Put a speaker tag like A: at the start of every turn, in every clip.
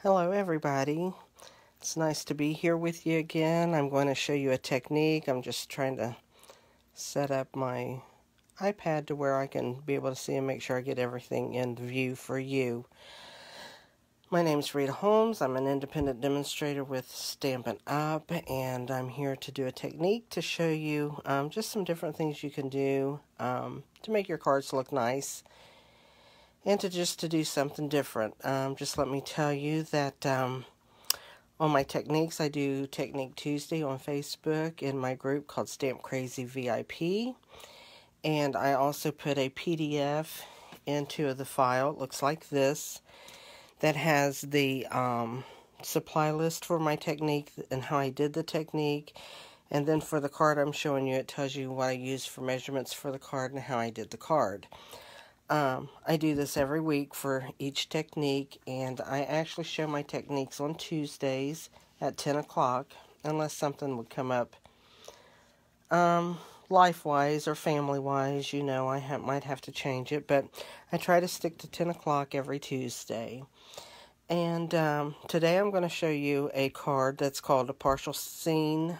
A: Hello everybody, it's nice to be here with you again. I'm going to show you a technique. I'm just trying to set up my iPad to where I can be able to see and make sure I get everything in view for you. My name is Rita Holmes. I'm an independent demonstrator with Stampin Up, and I'm here to do a technique to show you just some different things you can do to make your cards look nice. And to do something different. Just let me tell you that on my techniques, I do Technique Tuesday on Facebook in my group called Stamp Crazy VIP. And I also put a PDF into the file. It looks like this. That has the supply list for my technique and how I did the technique. And then for the card I'm showing you, it tells you what I used for measurements for the card and how I did the card. I do this every week for each technique, and I actually show my techniques on Tuesdays at 10 o'clock, unless something would come up life-wise or family-wise. You know, I might have to change it, but I try to stick to 10 o'clock every Tuesday. And today I'm going to show you a card that's called a partial scene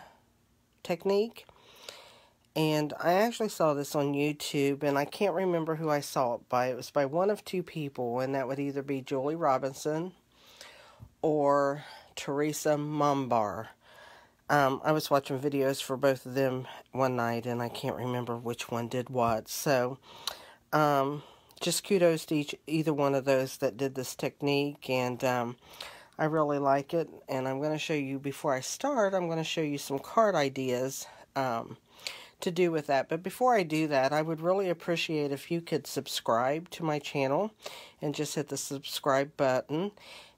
A: technique. And I actually saw this on YouTube, and I can't remember who I saw it by. It was by one of two people, and that would either be Julie Robinson or Teresa Mumbar. I was watching videos for both of them one night, and I can't remember which one did what. So, just kudos to either one of those that did this technique, and I really like it. And I'm going to show you, before I start, I'm going to show you some card ideas to do with that. But before I do that, I would really appreciate if you could subscribe to my channel and just hit the subscribe button,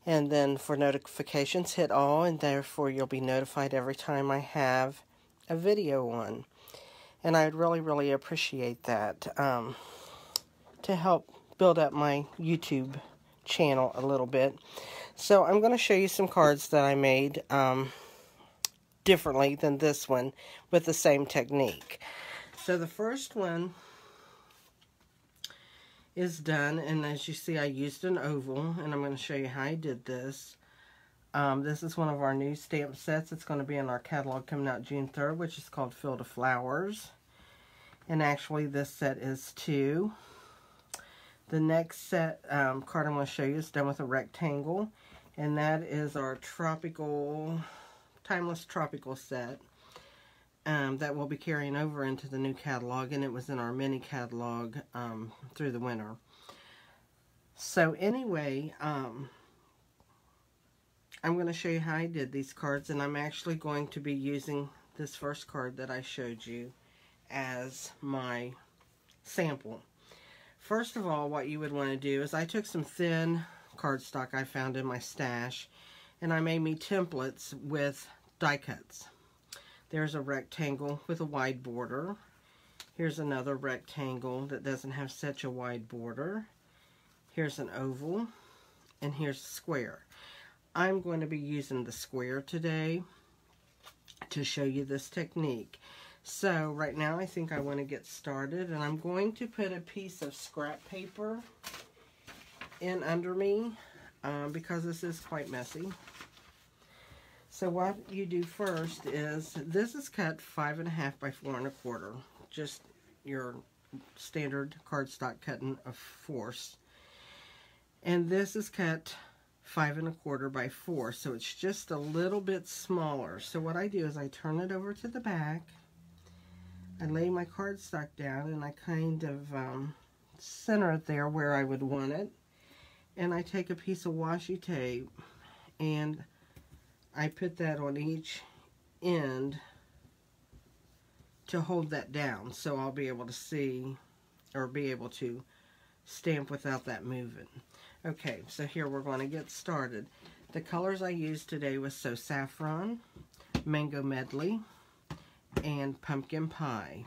A: and then for notifications hit all, and therefore you'll be notified every time I have a video on. And I'd really appreciate that to help build up my YouTube channel a little bit. So I'm going to show you some cards that I made differently than this one with the same technique. So the first one is done, and as you see, I used an oval, and I'm going to show you how I did this. This is one of our new stamp sets. It's going to be in our catalog coming out June 3rd, which is called Field of Flowers. And actually this set is 2. The next set card I'm going to show you is done with a rectangle, and that is our Timeless Tropical set that we'll be carrying over into the new catalog, and it was in our mini catalog through the winter. So anyway, I'm going to show you how I did these cards, and I'm actually going to be using this first card that I showed you as my sample. First of all, what you would want to do is I took some thin cardstock I found in my stash, and I made me templates with die cuts. There's a rectangle with a wide border. Here's another rectangle that doesn't have such a wide border. Here's an oval, and here's a square. I'm going to be using the square today to show you this technique. So right now I think I want to get started, and I'm going to put a piece of scrap paper in under me because this is quite messy. So what you do first is, this is cut 5.5 by 4 1/4, just your standard cardstock cutting of force. And this is cut 5 1/4 by 4, so it's just a little bit smaller. So what I do is I turn it over to the back, I lay my cardstock down, and I kind of center it there where I would want it. And I take a piece of washi tape, and I put that on each end to hold that down, so I'll be able to see, or be able to stamp without that moving. Okay, so here we're going to get started. The colors I used today was Saffron, Mango Medley, and Pumpkin Pie.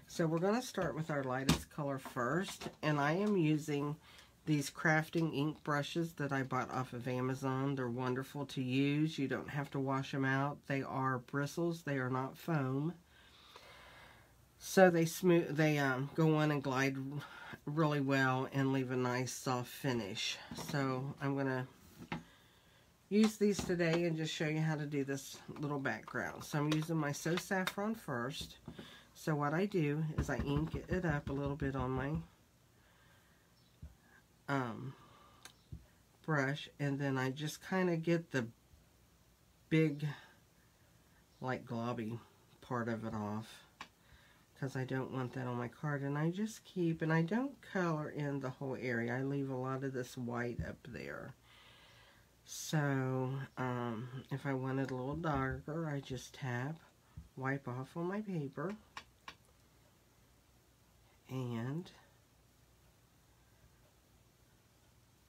A: So we're going to start with our lightest color first, and I am using these crafting ink brushes that I bought off of Amazon. They're wonderful to use. You don't have to wash them out. They are bristles. They are not foam. So they go on and glide really well and leave a nice soft finish. So I'm going to use these today and just show you how to do this little background. So I'm using my So Saffron first. So what I do is I ink it up a little bit on my brush, and then I just kind of get the big, like, globby part of it off, because I don't want that on my card. And I just keep, and I don't color in the whole area. I leave a lot of this white up there. So if I want it a little darker, I just tap, wipe off on my paper, and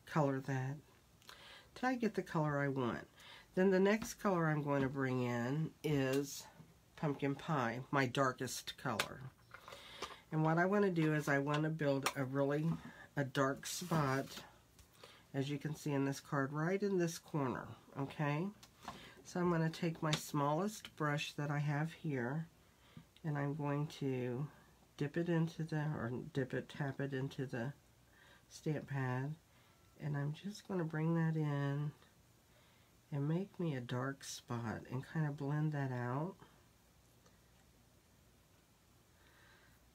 A: color that till I get the color I want. Then the next color I'm going to bring in is Pumpkin Pie, my darkest color. And what I want to do is I want to build a dark spot, as you can see in this card, right in this corner, okay? So I'm going to take my smallest brush that I have here, and I'm going to tap it into the stamp pad, and I'm just going to bring that in and make me a dark spot and kind of blend that out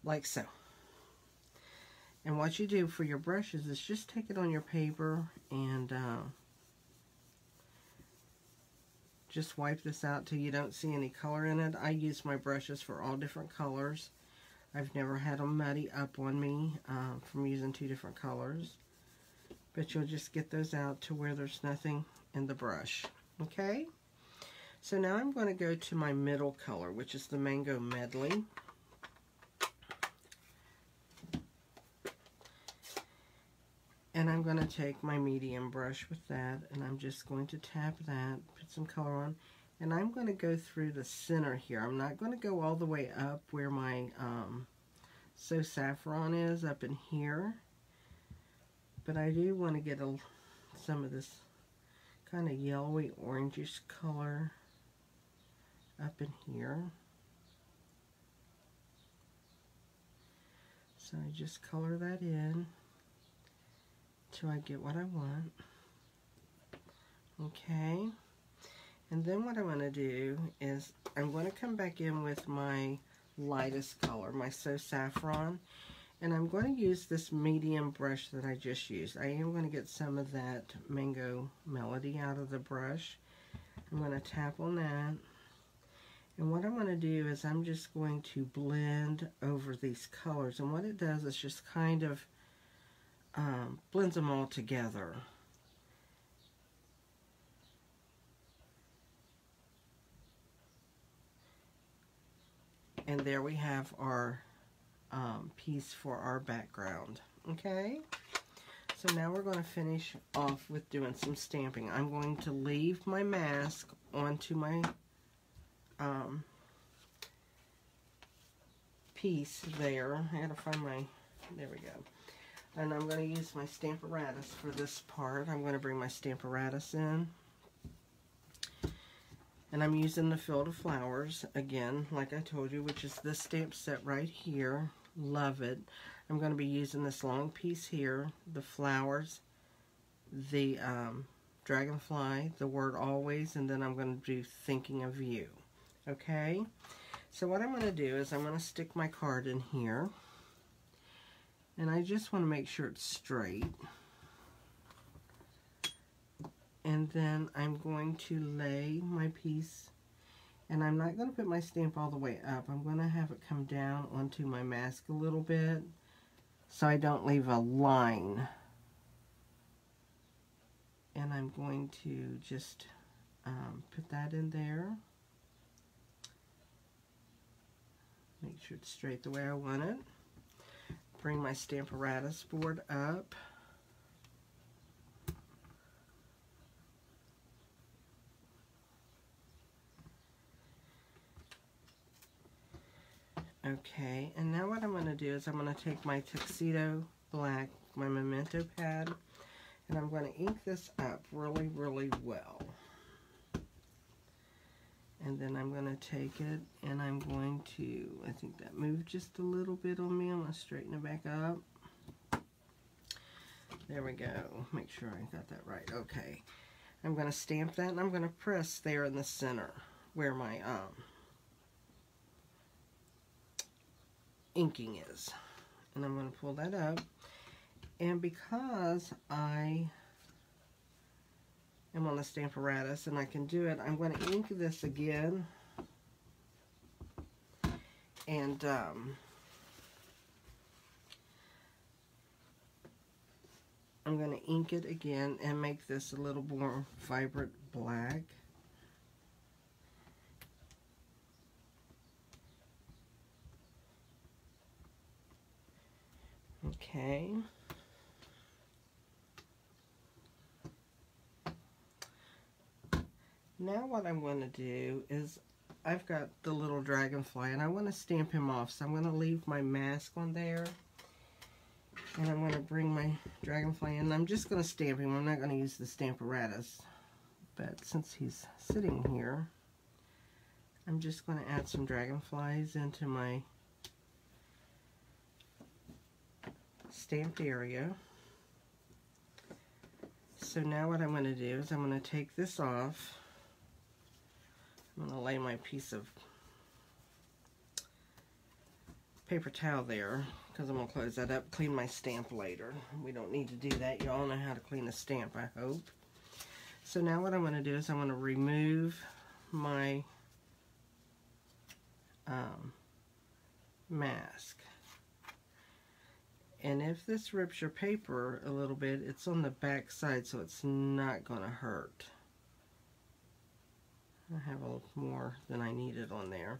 A: like so. And what you do for your brushes is just take it on your paper and just wipe this out till you don't see any color in it. I use my brushes for all different colors. I've never had them muddy up on me from using 2 different colors. But you'll just get those out to where there's nothing in the brush. Okay? So now I'm going to go to my middle color, which is the Mango Medley. And I'm going to take my medium brush with that, and I'm just going to tap that, put some color on, and I'm going to go through the center here. I'm not going to go all the way up where my So Saffron is, up in here. But I do want to get some of this kind of yellowy orangish color up in here. So I just color that in till I get what I want. Okay. And then what I want to do is I'm going to come back in with my lightest color, my So Saffron. And I'm going to use this medium brush that I just used. I am going to get some of that Mango Melody out of the brush. I'm going to tap on that. And what I'm going to do is I'm just going to blend over these colors. And what it does is just kind of blends them all together. And there we have our piece for our background. Okay, so now we're going to finish off with doing some stamping. I'm going to leave my mask onto my piece there. I gotta find my, there we go. And I'm going to use my Stamparatus for this part. I'm going to bring my Stamparatus in. And I'm using the Field of Flowers, again, like I told you, which is this stamp set right here. Love it. I'm going to be using this long piece here, the flowers, the dragonfly, the word always, and then I'm going to do thinking of you. Okay? So what I'm going to do is I'm going to stick my card in here. And I just want to make sure it's straight. And then I'm going to lay my piece, and I'm not going to put my stamp all the way up. I'm going to have it come down onto my mask a little bit so I don't leave a line. And I'm going to just put that in there. Make sure it's straight the way I want it. Bring my Stamparatus board up. Okay, and now what I'm going to do is I'm going to take my Tuxedo Black, my Memento pad, and I'm going to ink this up really, really well. And then I'm going to take it and I'm going to, I think that moved just a little bit on me. I'm going to straighten it back up. There we go. Make sure I got that right. Okay. I'm going to stamp that, and I'm going to press there in the center where my inking is. And I'm going to pull that up. And because I am on the Stamparatus and I can do it, I'm going to ink this again. And I'm going to ink it again and make this a little more vibrant black. Okay. Now what I'm going to do is I've got the little dragonfly and I want to stamp him off. So I'm going to leave my mask on there. And I'm going to bring my dragonfly in. I'm just going to stamp him. I'm not going to use the Stamparatus. But since he's sitting here, I'm just going to add some dragonflies into my stamped area. So now what I'm going to do is I'm going to take this off. I'm going to lay my piece of paper towel there because I'm going to close that up, clean my stamp later. We don't need to do that. You all know how to clean a stamp, I hope. So now what I'm going to do is I'm going to remove my mask. And if this rips your paper a little bit, it's on the back side, so it's not going to hurt. I have a little more than I needed on there.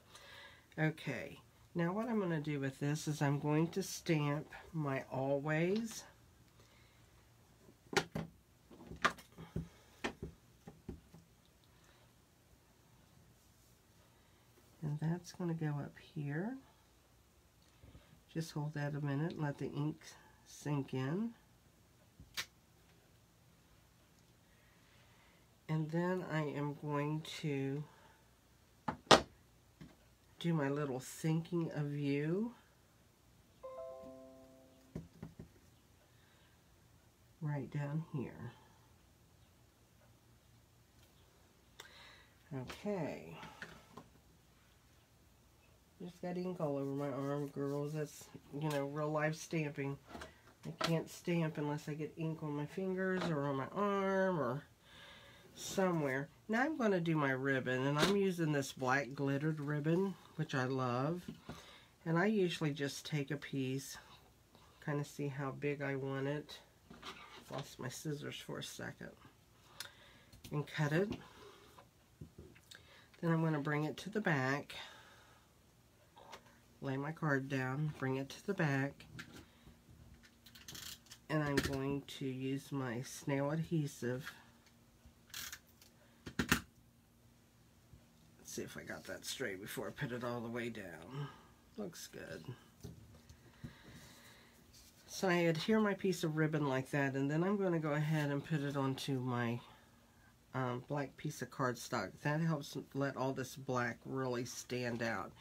A: Okay, now what I'm going to do with this is I'm going to stamp my always. And that's going to go up here. Just hold that a minute and let the ink sink in. And then I am going to do my little thinking of you. Right down here. Okay. Just got ink all over my arm, girls. That's, you know, real life stamping. I can't stamp unless I get ink on my fingers or on my arm or somewhere. Now I'm going to do my ribbon, and I'm using this black glittered ribbon, which I love. And I usually just take a piece, kind of see how big I want it. Lost my scissors for a second. And cut it. Then I'm going to bring it to the back. Lay my card down, bring it to the back. And I'm going to use my snail adhesive. Let's see if I got that straight before I put it all the way down. Looks good. So I adhere my piece of ribbon like that, and then I'm going to go ahead and put it onto my black piece of cardstock. That helps let all this black really stand out.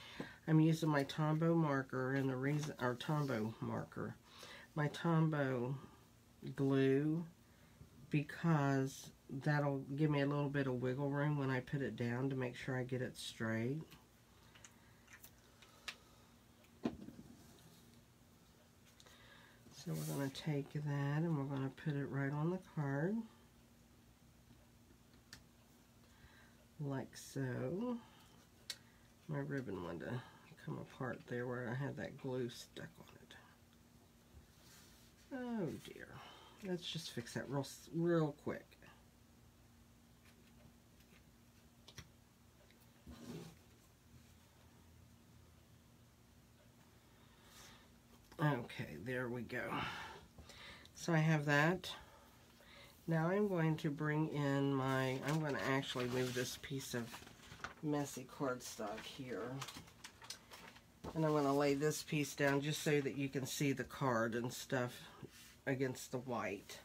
A: I'm using my Tombow marker, and the reason, or Tombow marker, my Tombow glue, because that'll give me a little bit of wiggle room when I put it down to make sure I get it straight. So we're going to take that and we're going to put it right on the card. Like so. My ribbon wanted to come apart there where I had that glue stuck on it. Oh dear. Let's just fix that real quick. Okay, there we go. So I have that. Now I'm going to bring in my, I'm going to actually move this piece of messy cardstock here. And I'm going to lay this piece down just so that you can see the card and stuff against the white.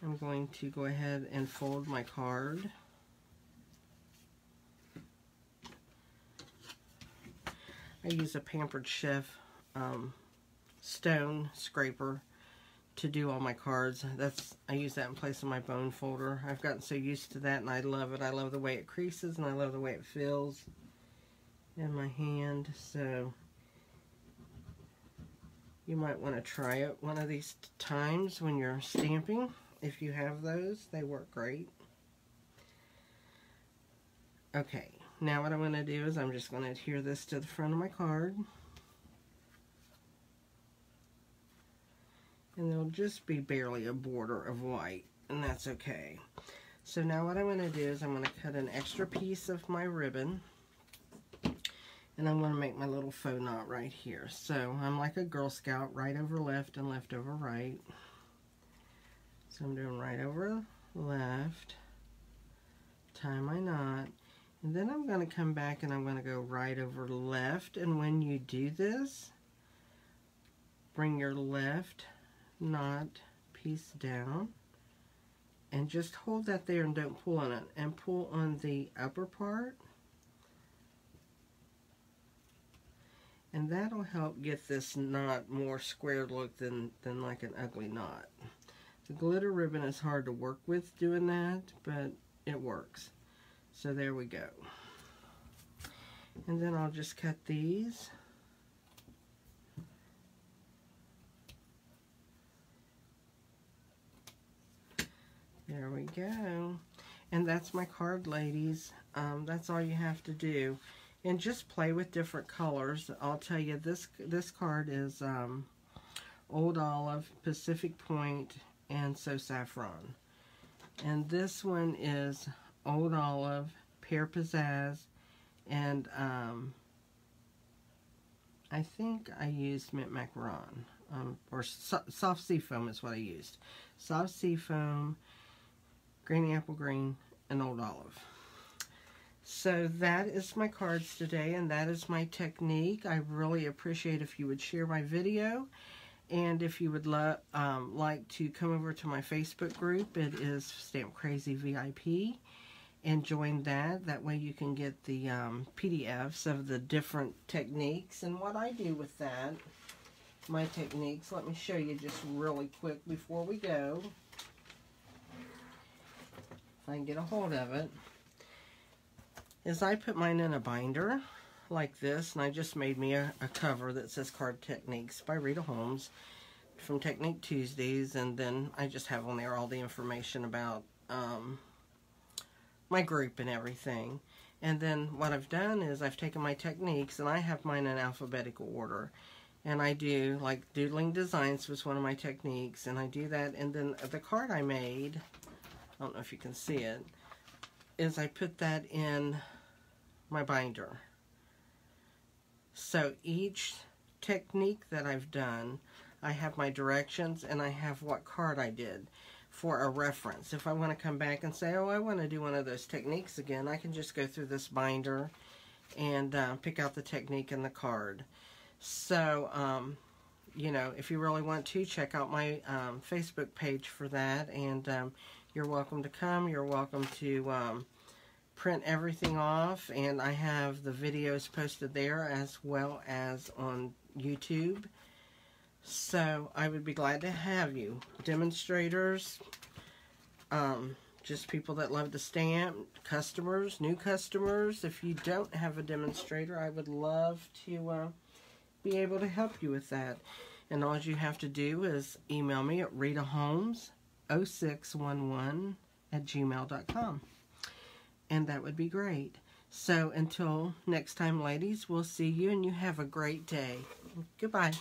A: I'm going to go ahead and fold my card. I use a Pampered Chef stone scraper to do all my cards. I use that in place of my bone folder. I've gotten so used to that, and I love it. I love the way it creases, and I love the way it feels in my hand. So you might want to try it one of these times when you're stamping. If you have those, they work great. Okay, now what I'm going to do is I'm just going to adhere this to the front of my card. And there'll just be barely a border of white, and that's okay. So now what I'm going to do is I'm going to cut an extra piece of my ribbon, and I'm going to make my little faux knot right here. So I'm like a Girl Scout, right over left and left over right. So I'm doing right over left, tie my knot, and then I'm going to come back and I'm going to go right over left. And when you do this, bring your left knot piece down and just hold that there and don't pull on it, and pull on the upper part, and that'll help get this knot more square look than like an ugly knot. The glitter ribbon is hard to work with doing that, but it works. So there we go. And then I'll just cut these. There we go. And that's my card, ladies. That's all you have to do. And just play with different colors. I'll tell you, this card is Old Olive, Pacific Point, and So Saffron. And this one is Old Olive, Pear Pizzazz, and I think I used Mint Macaron. Or Soft Seafoam is what I used. Soft Seafoam, Granny Apple Green, and Old Olive. So that is my cards today, and that is my technique. I really appreciate if you would share my video, and if you would like to come over to my Facebook group. It is Stamp Crazy VIP, and join that. That way you can get the PDFs of the different techniques and what I do with that. My techniques. Let me show you just really quick before we go. If I can get a hold of it, is I put mine in a binder like this, and I just made me a cover that says Card Techniques by Rita Holmes from Technique Tuesdays, and then I just have on there all the information about my group and everything. And then what I've done is I've taken my techniques, and I have mine in alphabetical order, and I do, like, doodling designs was one of my techniques, and I do that. And then the card I made, I don't know if you can see it, is I put that in my binder. So each technique that I've done, I have my directions, and I have what card I did for a reference. If I want to come back and say, oh, I want to do one of those techniques again, I can just go through this binder and pick out the technique in the card. So, you know, if you really want to, check out my Facebook page for that, and you're welcome to come. You're welcome to print everything off, and I have the videos posted there as well as on YouTube. So I would be glad to have you. Demonstrators, just people that love to stamp, customers, new customers. If you don't have a demonstrator, I would love to be able to help you with that. And all you have to do is email me at ritaholmes0611@gmail.com. And that would be great. So until next time, ladies, we'll see you, and you have a great day. Goodbye.